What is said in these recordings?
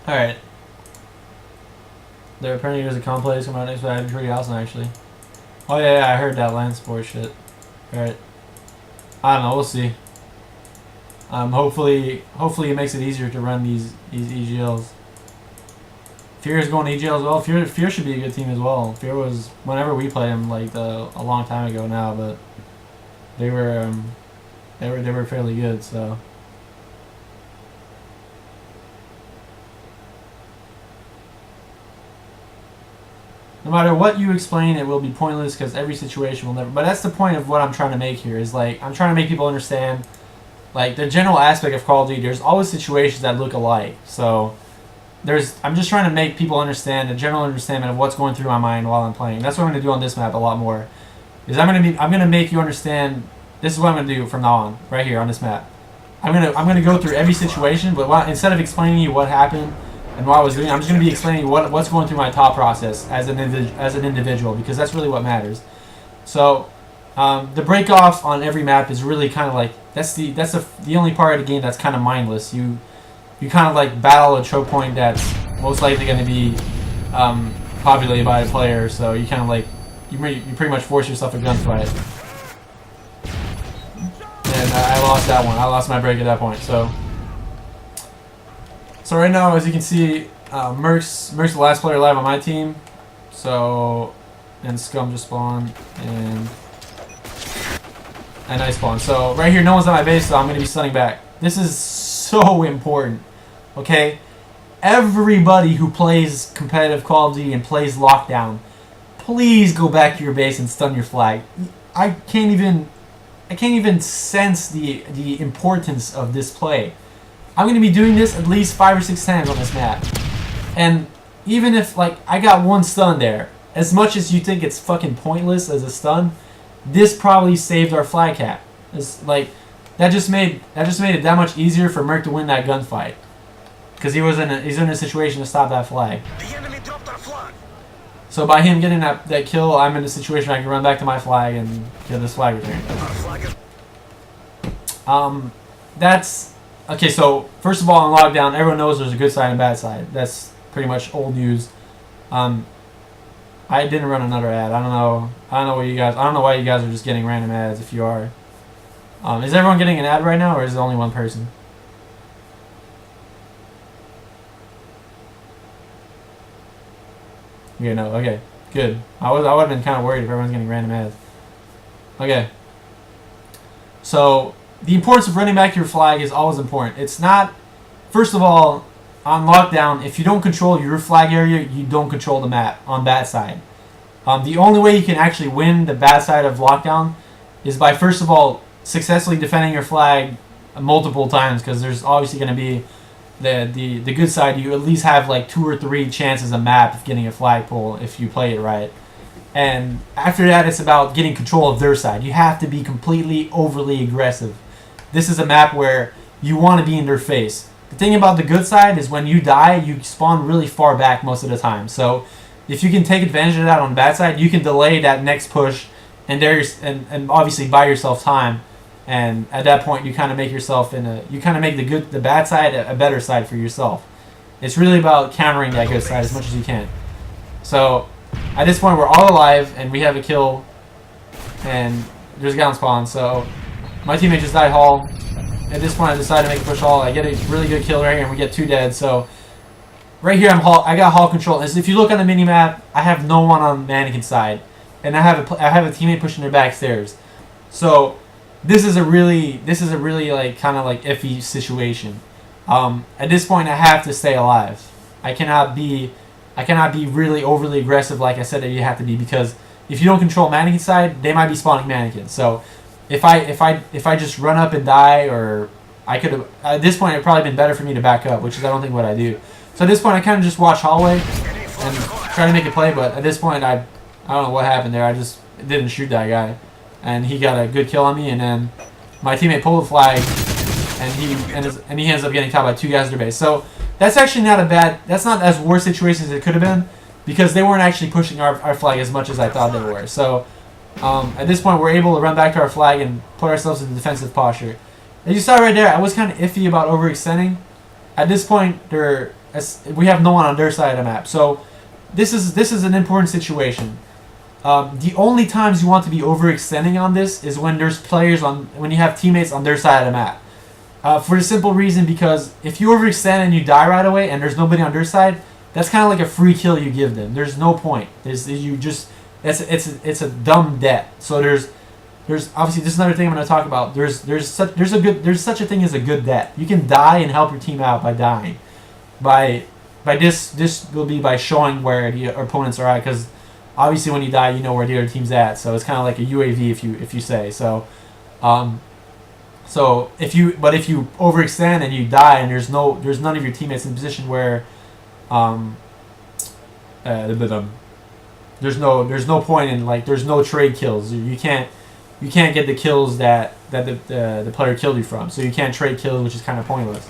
Alright. There apparently there's a complex coming out next, but I had pretty awesome actually. Oh yeah, I heard that land sport shit. Alright. I don't know, we'll see. Hopefully it makes it easier to run these EGLs. Fear is going to EGL as well. Fear should be a good team as well. Fear was whenever we played them like a long time ago now, but they were fairly good. So no matter what you explain, it will be pointless because every situation will never. But that's the point of what I'm trying to make here. Is like I'm trying to make people understand, like the general aspect of Call of Duty. There's always situations that look alike. So I'm just trying to make people understand the general understanding of what's going through my mind while I'm playing. That's what I'm going to do on this map a lot more. Is I'm going to make you understand. This is what I'm going to do from now on, right here on this map. I'm going to go through every situation, but instead of explaining you what happened and what I was doing, I'm just going to be explaining what's going through my thought process as an individual, because that's really what matters. So the break off on every map is really kind of like that's the only part of the game that's kind of mindless. You kind of like battle a choke point that's most likely going to be populated by a player, so you kind of like you pretty much force yourself a gunfight. And I lost that one. I lost my break at that point. So right now, as you can see, Merc's the last player alive on my team. So and Scum just spawned and I spawned. So right here, no one's at my base, so I'm going to be stunning back. This is so important. Okay, everybody who plays competitive Call of Duty and plays Lockdown, please go back to your base and stun your flag. I can't even sense the importance of this play. I'm going to be doing this at least 5 or 6 times on this map, and even if like I got one stun there, as much as you think it's fucking pointless as a stun, this probably saved our flag cap. It's like that just made it that much easier for Merc to win that gunfight. Because he's in a situation to stop that flag. The enemy dropped our flag. So by him getting that kill, I'm in a situation I can run back to my flag and get this flag returned. That's okay. So first of all, on Lockdown, everyone knows there's a good side and bad side. That's pretty much old news. I didn't run another ad. I don't know what you guys. I don't know why you guys are just getting random ads. If you are, is everyone getting an ad right now, or is it only one person? Yeah, no, okay, good. I would have been kind of worried if everyone's getting random ads. Okay. So the importance of running back your flag is always important. It's not. First of all, on Lockdown, if you don't control your flag area, you don't control the map on that side. The only way you can actually win the bad side of Lockdown is by, first of all, successfully defending your flag multiple times, because there's obviously going to be the good side. You at least have like 2 or 3 chances a map of getting a flagpole if you play it right. And after that, it's about getting control of their side. You have to be completely overly aggressive. This is a map where you want to be in their face. The thing about the good side is when you die, you spawn really far back most of the time. So if you can take advantage of that on the bad side, you can delay that next push and obviously buy yourself time. And at that point, you kind of make yourself the bad side a better side for yourself. It's really about countering that good side as much as you can. So at this point, we're all alive and we have a kill, and there's a guy on spawn. So my teammate just died Hall. At this point, I decided to make a push Hall. I get a really good kill right here, and we get 2 dead. So right here, I got Hall control. As if you look on the mini map, I have no one on mannequin side, and I have a teammate pushing their back stairs. So this is a really like kind of like iffy situation. At this point, I have to stay alive. I cannot be really overly aggressive like I said that you have to be, because if you don't control mannequin side, they might be spawning mannequins. So if I just run up and die, or I could have at this point, it'd probably been better for me to back up, which is I don't think what I do. So at this point, I kind of just watch hallway and try to make a play. But at this point, I don't know what happened there. I just didn't shoot that guy, and he got a good kill on me. And then my teammate pulled the flag, and he ends up getting caught by 2 guys at their base. So that's actually not that's not as worse situation as it could have been, because they weren't actually pushing our flag as much as I thought they were. So at this point, we're able to run back to our flag and put ourselves in defensive posture. As you saw right there, I was kind of iffy about overextending. At this point, we have no one on their side of the map. So this is an important situation. The only times you want to be overextending on this is when there's when you have teammates on their side of the map. For the simple reason because if you overextend and you die right away and there's nobody on their side, that's kind of like a free kill you give them. There's no point. It's a dumb debt. So there's obviously this is another thing I'm going to talk about. There's such a thing as a good debt. You can die and help your team out by dying. By this will be by showing where the opponents are at, because obviously when you die you know where the other team's at. So it's kind of like a UAV if you say so. So if you overextend and you die and there's none of your teammates in a position where there's no point in, like, there's no trade kills. You can't get the kills that the player killed you from. So you can't trade kills, which is kind of pointless.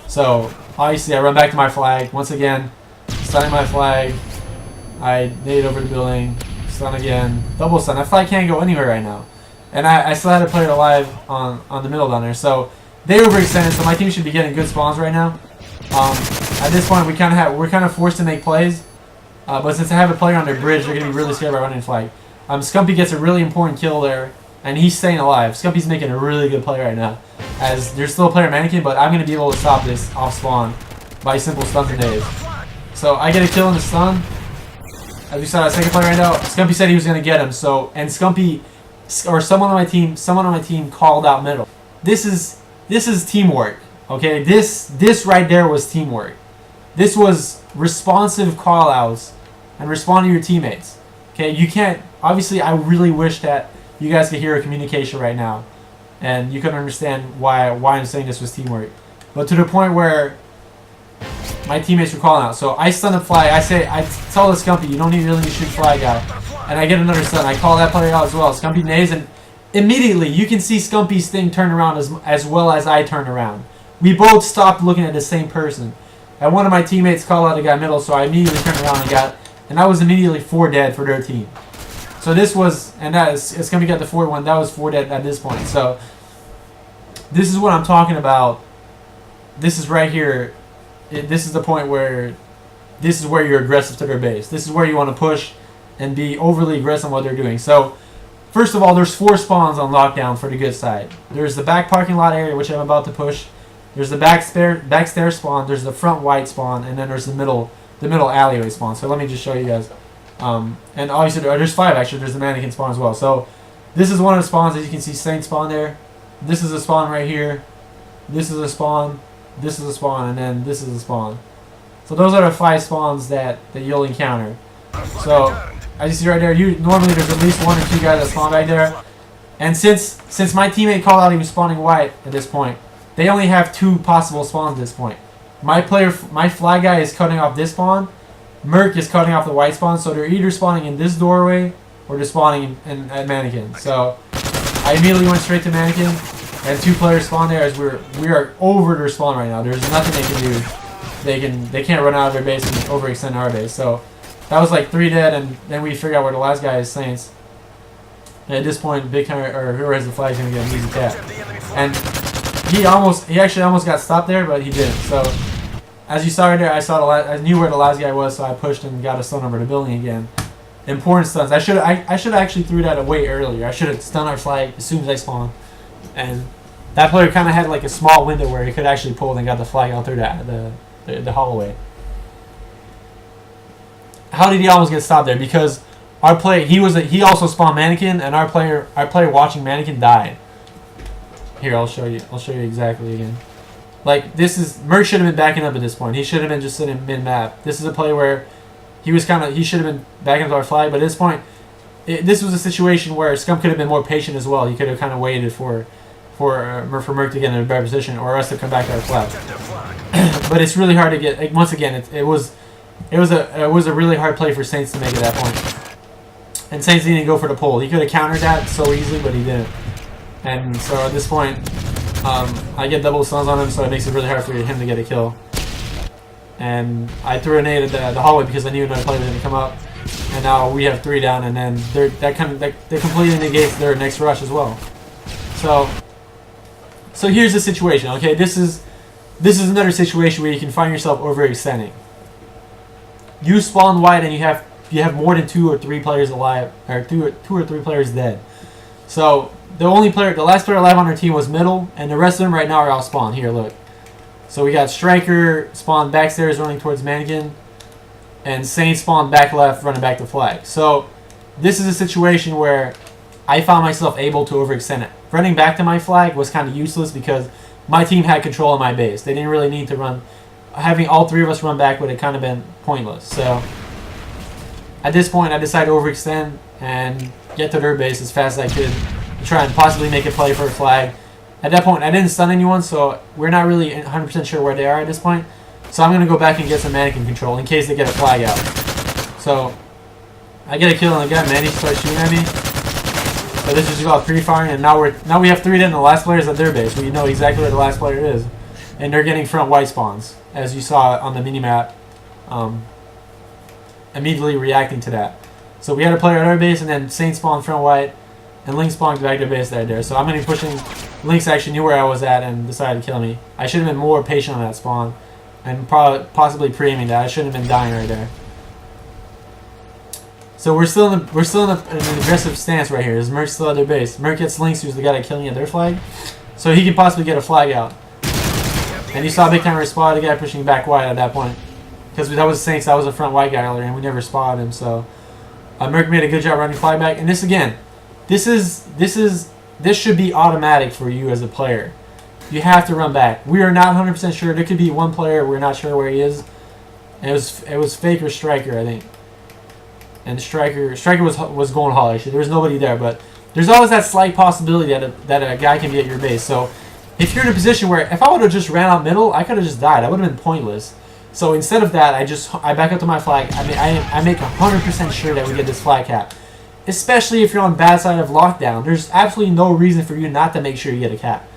So obviously I run back to my flag once again, stunning my flag. I nade over the building, stun again, double stun. That flag can't go anywhere right now, and I still had a player alive on the middle down there. So they overextended. So my team should be getting good spawns right now. At this point, we're kind of forced to make plays. But since I have a player on their bridge, they're going to be really scared by running flag. Scumpy gets a really important kill there, and he's staying alive. Scumpy's making a really good play right now, as there's still a player mannequin, but I'm going to be able to stop this off spawn by simple stuns and nades. So I get a kill in the stun. As we saw, a second player right now. Scumpy said he was going to get him. So, and Scumpy, or someone on my team called out middle. This is teamwork. Okay, this right there was teamwork. This was responsive call-outs and responding to your teammates. Okay, you can't. Obviously, I really wish that you guys could hear a communication right now, and you can understand why I'm saying this was teamwork. But to the point where my teammates were calling out. So I stun up flag. I tell the Scumpy, you don't really need to shoot flag guy, and I get another stun. I call that player out as well. Scumpy nades, and immediately you can see Scumpy's thing turn around as well as I turn around. We both stopped looking at the same person. And one of my teammates called out the guy middle, so I immediately turned around and I was immediately 4 dead for their team. So this was, and it's going to get the 4-1. That was 4 dead at this point. So this is what I'm talking about. This is right here. This is the point where this is where you're aggressive to their base. This is where you want to push and be overly aggressive on what they're doing. So first of all, there's 4 spawns on lockdown for the good side. There's the back parking lot area, which I'm about to push. There's the back stair spawn, there's the front white spawn, and then there's the middle alleyway spawn. So let me just show you guys. And obviously there's 5 actually. There's the mannequin spawn as well. So this is one of the spawns. As you can see, Saint spawn there. This is a spawn right here. This is a spawn. This is a spawn, and then this is a spawn. So those are the 5 spawns that you'll encounter. So as you see right there, normally there's at least 1 or 2 guys that spawn back there. And since my teammate called out he was spawning white at this point, they only have 2 possible spawns at this point. My flag guy is cutting off this spawn. Merc is cutting off the white spawn. So they're either spawning in this doorway or they're spawning at mannequin. So I immediately went straight to mannequin, and 2 players spawned there as we are over their spawn right now. There's nothing they can do. They can't run out of their base and overextend our base. So that was like 3 dead, and then we figure out where the last guy is, Saints. And at this point, Big Hunter, or whoever has the flag, is gonna get an easy tap. And he actually almost got stopped there, but he didn't. So as you saw right there, I knew where the last guy was, so I pushed and got a stun over the building again. Important stuns. I should actually threw that away earlier. I should have stunned our flag as soon as I spawned. And that player kind of had like a small window where he could actually pull and got the flag out through the hallway. How did he almost get stopped there? Because our player, he also spawned mannequin, and our player watching mannequin died. Here, I'll show you exactly again. Like, Merc should have been backing up at this point. He should have been just sitting mid-map. This is a play where he should have been backing up our flag, but at this point, this was a situation where Scum could have been more patient as well. He could have kind of waited for Merc to get in a better position, or us to come back to our flag. But it's really hard to get. Like, once again, it was a really hard play for Saints to make at that point. And Saints didn't go for the pull. He could have countered that so easily, but he didn't. And so at this point, I get double stuns on him, so it makes it really hard for him to get a kill. And I threw a nade at the hallway because I knew another player was going to come up. And now we have 3 down, and then that completely negates their next rush as well. So here's the situation. Okay, this is this is another situation where you can find yourself overextending. You spawn white and you have more than 2 or 3 players alive, or two or three players dead. So the last player alive on our team was middle, and the rest of them right now are out spawn. Here, look. So we got Striker spawned backstairs running towards Mannequin, and Saint spawned back left running back to flag. So this is a situation where I found myself able to overextend it. Running back to my flag was kind of useless because my team had control of my base. They didn't really need to run. Having all 3 of us run back would have kind of been pointless. So at this point, I decided to overextend and get to their base as fast as I could to try and possibly make a play for a flag. At that point, I didn't stun anyone, so we're not really 100% sure where they are at this point. So I'm going to go back and get some Mannequin control in case they get a flag out. So I get a kill and again, Manny starts shooting at me. So this is about pre-firing, and now we have 3 dead, and the last player is at their base. We know exactly where the last player is, and they're getting front white spawns, as you saw on the minimap. Immediately reacting to that. So we had a player at our base, and then Saint spawned front white, and Link spawned back to base right there. So I'm going to be pushing. Link's actually knew where I was at and decided to kill me. I should have been more patient on that spawn, and possibly pre-aiming that. I shouldn't have been dying right there. So we're still in an aggressive stance right here. Is Merc still at their base? Merc gets Lynx, who's the guy that killed me at their flag, so he can possibly get a flag out. And you saw Big Timer spot the guy pushing back white at that point, because that was Saints. That was a front white guy earlier, and we never spotted him. So Merc made a good job running flag back. And this again, this should be automatic for you as a player. You have to run back. We are not 100% sure. There could be one player we're not sure where he is. And it was Fake or Striker, I think. And Striker was going Hall actually. There was nobody there, but there's always that slight possibility that a guy can be at your base. So if you're in a position where if I would have just ran out middle, I could have just died. I would have been pointless. So instead of that, I back up to my flag. I make 100% sure that we get this flag cap. Especially if you're on bad side of lockdown. There's absolutely no reason for you not to make sure you get a cap.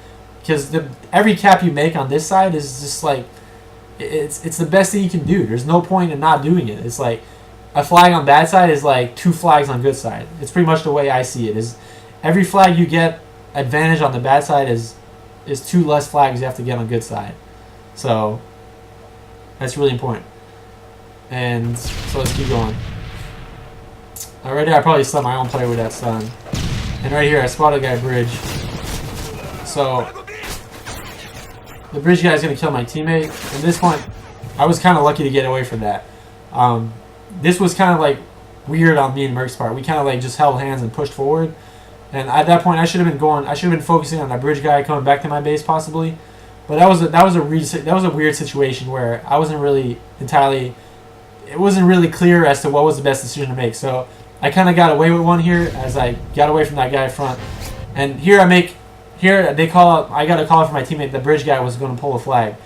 Because every cap you make on this side is just like, it's the best thing you can do. There's no point in not doing it. It's like, a flag on bad side is like 2 flags on good side. It's pretty much the way I see it. Is every flag you get advantage on the bad side is 2 less flags you have to get on good side. So that's really important. And so let's keep going. Right there I probably stunned my own player with that stun. And right here I spotted a guy bridge. So the bridge guy is going to kill my teammate. At this point I was kind of lucky to get away from that. This was kind of like weird on me and Merc's part. We kind of like just held hands and pushed forward. And at that point, I should have been focusing on that bridge guy coming back to my base possibly. But that was a weird situation where I wasn't really entirely. It wasn't really clear as to what was the best decision to make. So I kind of got away with one here as I got away from that guy in front. And here I got a call from my teammate. The bridge guy was going to pull a flag.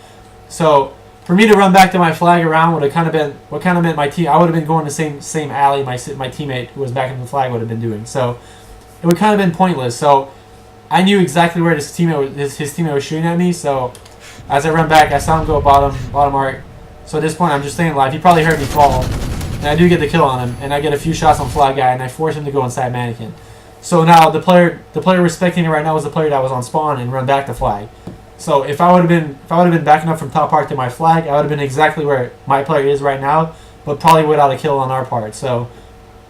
So for me to run back to my flag around would have kind of been what kind of meant my team. I would have been going the same alley my teammate who was back in the flag would have been doing. So it would kind of been pointless. So I knew exactly where his teammate was shooting at me. So as I run back, I saw him go bottom arc. So at this point, I'm just staying alive. He probably heard me fall, and I do get the kill on him, and I get a few shots on flag guy, and I force him to go inside Mannequin. So now the player respecting it right now is the player that was on spawn and run back to flag. So if I would have been backing up from top arc to my flag, I would have been exactly where my player is right now, but probably without a kill on our part. So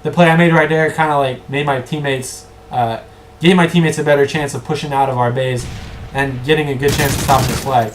the play I made right there kind of like made my teammates, gave my teammates a better chance of pushing out of our base and getting a good chance of stopping the flag.